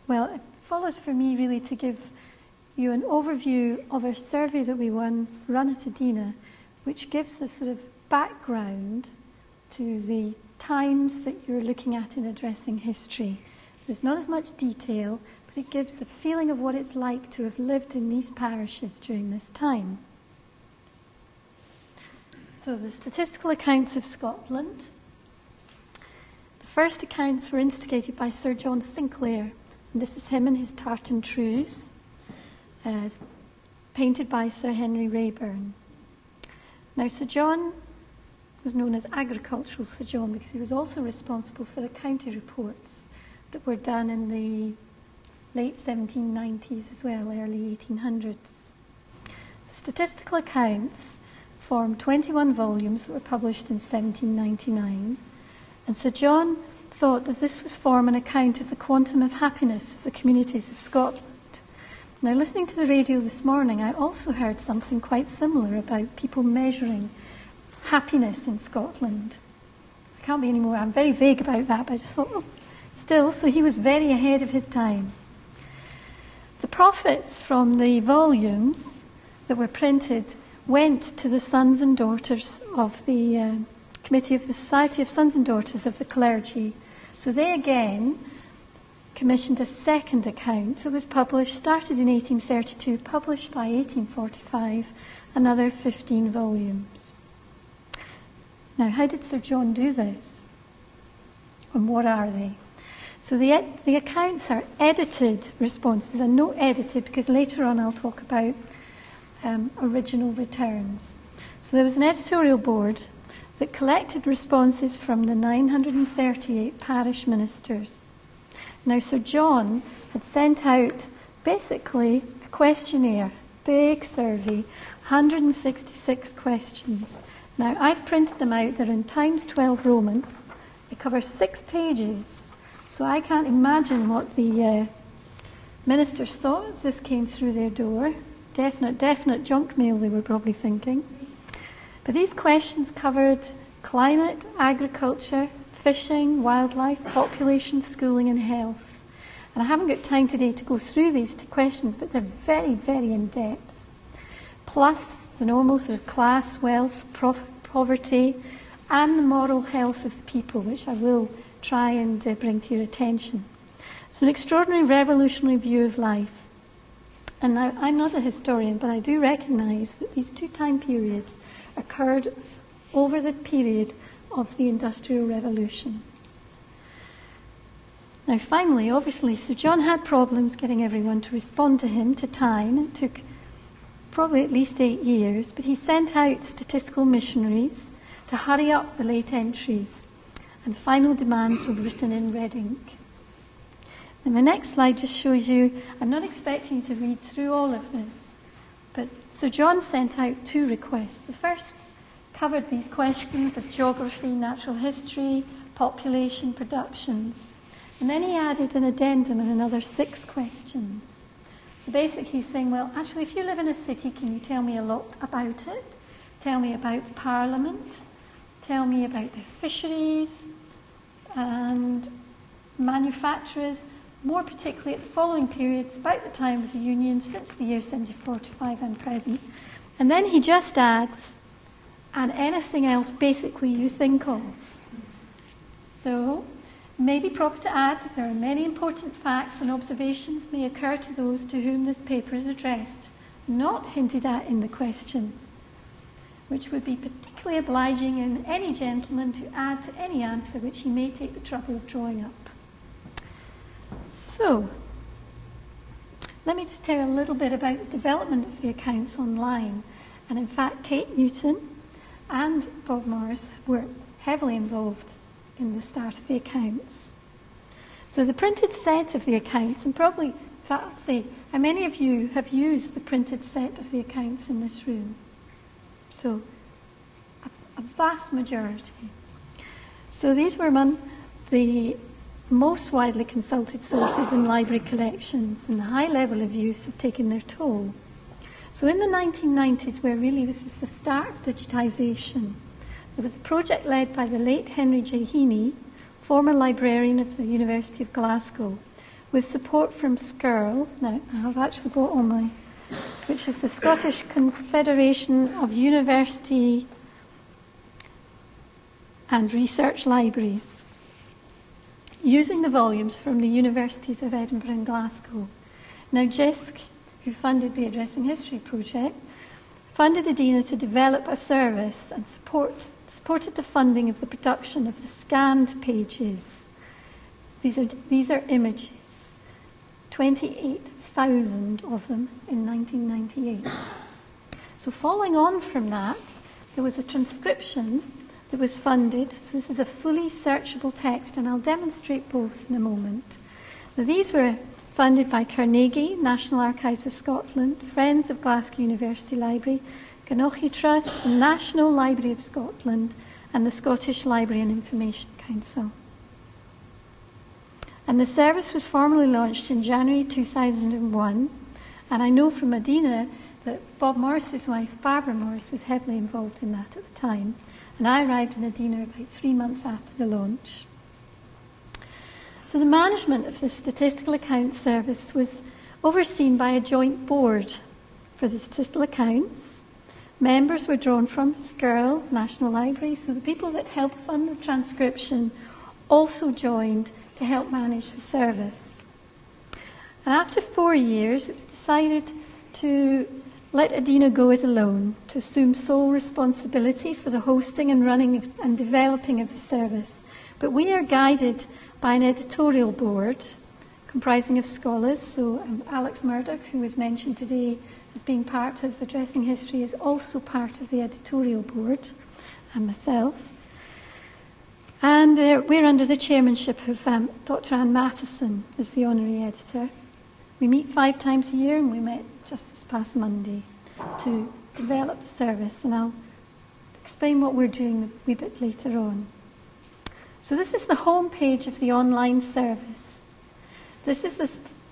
Well, it follows for me really to give you an overview of a survey that we run at EDINA, which gives a sort of background to the times that you're looking at in addressing history. There's not as much detail, but it gives a feeling of what it's like to have lived in these parishes during this time. So the Statistical Accounts of Scotland. The first accounts were instigated by Sir John Sinclair, and this is him in his tartan trews, painted by Sir Henry Raeburn. Now, Sir John was known as Agricultural Sir John because he was also responsible for the county reports that were done in the late 1790s as well, early 1800s. The Statistical Accounts formed 21 volumes that were published in 1799, and Sir John thought that this was form an account of the quantum of happiness of the communities of Scotland. Now, listening to the radio this morning, I also heard something quite similar about people measuring happiness in Scotland. I can't be any more, I'm very vague about that, but I just thought, oh, still, so he was very ahead of his time. The profits from the volumes that were printed went to the sons and daughters of the Committee of the Society of Sons and Daughters of the Clergy. So they again commissioned a second account that was published, started in 1832, published by 1845, another 15 volumes. Now, how did Sir John do this? And what are they? So the accounts are edited responses, and no edited because later on I'll talk about original returns. So there was an editorial board that collected responses from the 938 parish ministers. Now, Sir John had sent out basically a questionnaire, big survey, 166 questions. Now, I've printed them out. They're in times 12 Roman. They cover 6 pages. So I can't imagine what the ministers thought as this came through their door. Definite junk mail, they were probably thinking. But these questions covered climate, agriculture, fishing, wildlife, population, schooling and health. And I haven't got time today to go through these questions, but they're very, very in-depth. Plus the normal sort of class, wealth, poverty, and the moral health of the people, which I will try and bring to your attention. So an extraordinary revolutionary view of life. And now, I'm not a historian, but I do recognise that these 2 time periods occurred over the period of the Industrial Revolution. Now, finally, obviously, Sir John had problems getting everyone to respond to him to time. It took probably at least 8 years, but he sent out statistical missionaries to hurry up the late entries, and final demands were written in red ink. And my next slide just shows you, I'm not expecting you to read through all of this, but Sir John sent out 2 requests. The first covered these questions of geography, natural history, population, productions. And then he added an addendum and another 6 questions. So basically he's saying, well, actually, if you live in a city, can you tell me a lot about it? Tell me about Parliament. Tell me about the fisheries and manufacturers, more particularly at the following periods, about the time of the Union, since the year 1745 and present. And then he just adds, and anything else basically you think of. So, it may be proper to add that there are many important facts and observations may occur to those to whom this paper is addressed, not hinted at in the questions, which would be particularly obliging in any gentleman to add to any answer which he may take the trouble of drawing up. So, let me just tell you a little bit about the development of the accounts online. And in fact, Kate Newton and Bob Morris were heavily involved in the start of the accounts. So the printed set of the accounts, and probably, in fact, I'd say, how many of you have used the printed set of the accounts in this room? So, a vast majority. So these were among the most widely consulted sources in library collections, and the high level of use have taken their toll. So in the 1990s, where really this is the start of digitisation, there was a project led by the late Henry J. Heaney, former librarian of the University of Glasgow, with support from SCIRL. Now, I have actually got on my, which is the Scottish Confederation of University and Research Libraries, using the volumes from the Universities of Edinburgh and Glasgow. Now, JISC, who funded the Addressing History Project, funded EDINA to develop a service and supported the funding of the production of the scanned pages. These are images, 28,000 of them in 1998. So following on from that, there was a transcription that was funded. So this is a fully searchable text, and I'll demonstrate both in a moment. Now, these were funded by Carnegie, National Archives of Scotland, Friends of Glasgow University Library, Ganochie Trust, the National Library of Scotland, and the Scottish Library and Information Council. And the service was formally launched in January 2001, and I know from EDINA that Bob Morris's wife, Barbara Morris, was heavily involved in that at the time, and I arrived in EDINA about 3 months after the launch. So the management of the Statistical Accounts Service was overseen by a joint board for the statistical accounts. Members were drawn from SCIRL, National Library, so the people that helped fund the transcription also joined to help manage the service. And after 4 years, it was decided to let EDINA go it alone, to assume sole responsibility for the hosting and running and developing of the service. But we are guided by an editorial board comprising of scholars. So Alex Murdoch, who was mentioned today as being part of Addressing History, is also part of the editorial board, and myself. And we're under the chairmanship of Dr. Anne Matheson as the honorary editor. We meet 5 times a year, and we met just this past Monday to develop the service, and I'll explain what we're doing a wee bit later on. So this is the home page of the online service. This is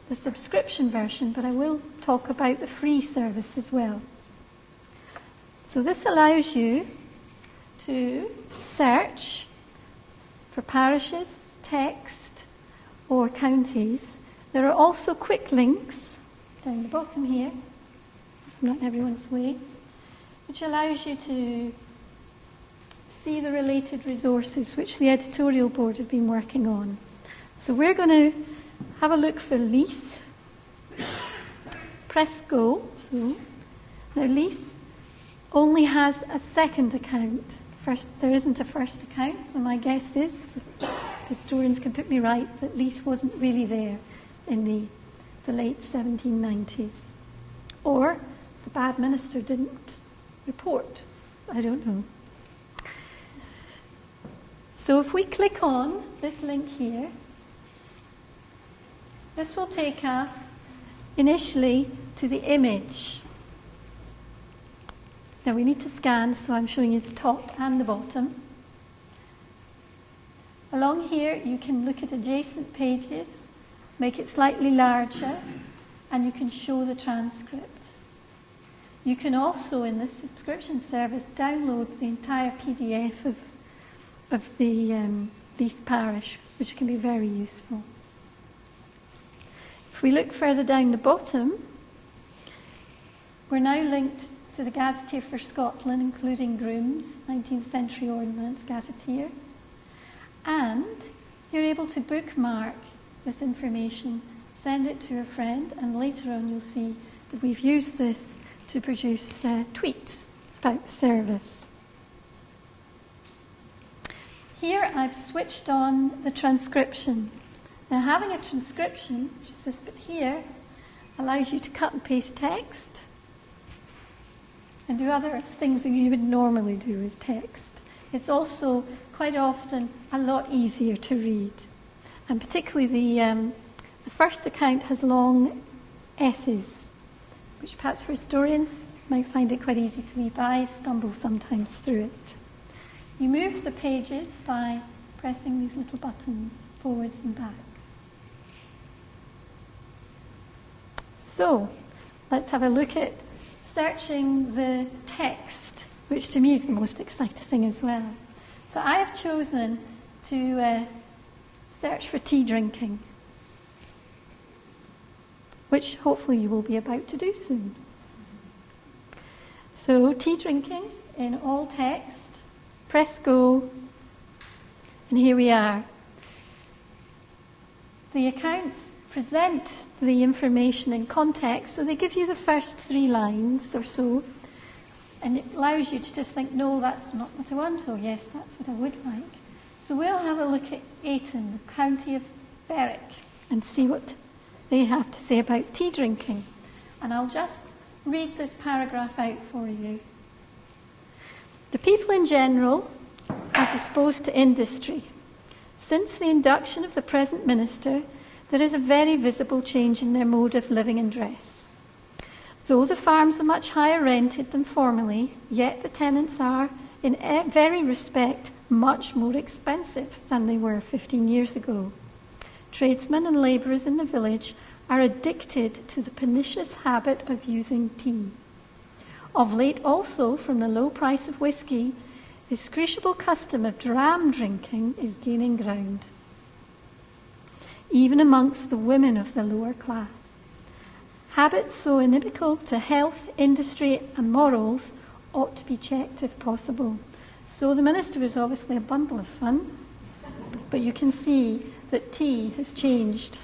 the subscription version, but I will talk about the free service as well. So this allows you to search for parishes, text, or counties. There are also quick links down the bottom here, not everyone's way, which allows you to see the related resources which the editorial board have been working on. So we're going to have a look for Leith. Press go. So now Leith only has a second account. There isn't a first account, so my guess is, historians can put me right, that Leith wasn't really there in the late 1790s. Or the bad minister didn't report. I don't know. So if we click on this link here, this will take us initially to the image. Now we need to scan, so I'm showing you the top and the bottom. Along here you can look at adjacent pages, make it slightly larger, and you can show the transcript. You can also, in this subscription service, download the entire PDF of the Leith parish, which can be very useful. If we look further down the bottom, we're now linked to the Gazetteer for Scotland, including Groom's 19th Century Ordnance Gazetteer. And you're able to bookmark this information, send it to a friend, and later on you'll see that we've used this to produce tweets about the service. Here I've switched on the transcription. Now having a transcription, which is this bit here, allows you to cut and paste text and do other things that you would normally do with text. It's also quite often a lot easier to read. And particularly the first account has long S's, which perhaps for historians might find it quite easy to read, but I stumble sometimes through it. You move the pages by pressing these little buttons forwards and back. So let's have a look at searching the text, which to me is the most exciting thing as well. So I have chosen to search for tea drinking. which hopefully you will be about to do soon. So, tea drinking in all text, press go, and here we are. The accounts present the information in context, so they give you the first 3 lines or so, and it allows you to just think, no, that's not what I want, or yes, that's what I would like. So we'll have a look at Ayton, the county of Berwick, and see what they have to say about tea drinking. And I'll just read this paragraph out for you. The people in general are disposed to industry. Since the induction of the present minister, there is a very visible change in their mode of living and dress. Though the farms are much higher rented than formerly, yet the tenants are, in very respect, much more expensive than they were 15 years ago. Tradesmen and labourers in the village are addicted to the pernicious habit of using tea. Of late also, from the low price of whisky, the inscrutable custom of dram drinking is gaining ground, even amongst the women of the lower class. Habits so inimical to health, industry and morals ought to be checked if possible. So the minister was obviously a bundle of fun, but you can see that tea has changed,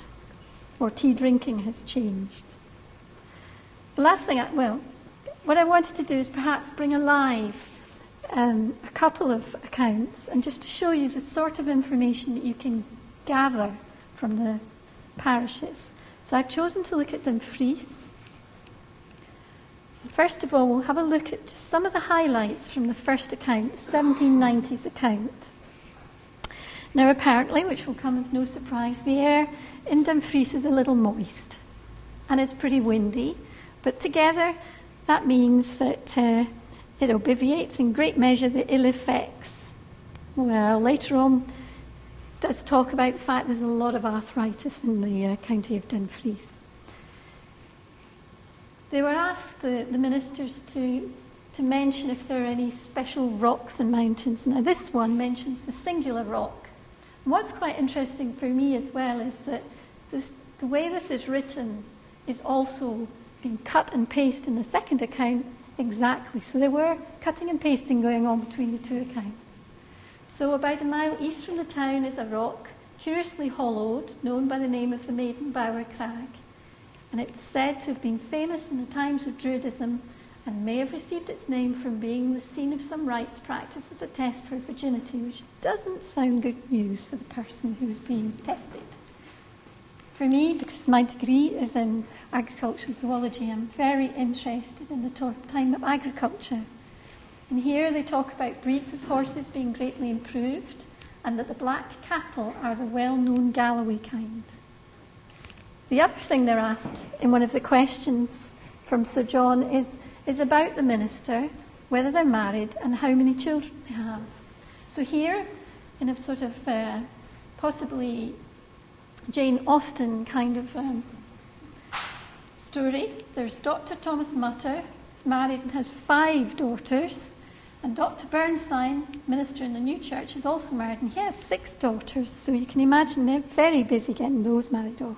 or tea drinking has changed. The last thing, what I wanted to do is perhaps bring alive a couple of accounts, and just to show you the sort of information that you can gather from the parishes. So I've chosen to look at Dumfries. First of all, we'll have a look at just some of the highlights from the first account, the 1790s account. Now apparently, which will come as no surprise, the air in Dumfries is a little moist and it's pretty windy, but together that means that it obviates in great measure the ill effects. Well, later on, does talk about the fact there's a lot of arthritis in the county of Dumfries. They were asked, the ministers, to mention if there are any special rocks and mountains. Now this one mentions the singular rock. And what's quite interesting for me as well is that the way this is written is also being cut and pasted in the second account exactly. So there were cutting and pasting going on between the 2 accounts. So about a mile east from the town is a rock, curiously hollowed, known by the name of the Maiden Bower Crag. And it's said to have been famous in the times of Druidism and may have received its name from being the scene of some rites practiced as a test for virginity, which doesn't sound good news for the person who's being tested. For me, because my degree is in agricultural zoology, I'm very interested in the time of agriculture. And here they talk about breeds of horses being greatly improved and that the black cattle are the well-known Galloway kind. The other thing they're asked in one of the questions from Sir John is about the minister, whether they're married and how many children they have. So here, in a sort of possibly Jane Austen kind of story, there's Dr. Thomas Mutter, who's married and has 5 daughters, and Dr. Bernstein, minister in the new church, is also married and he has 6 daughters, so you can imagine they're very busy getting those married off.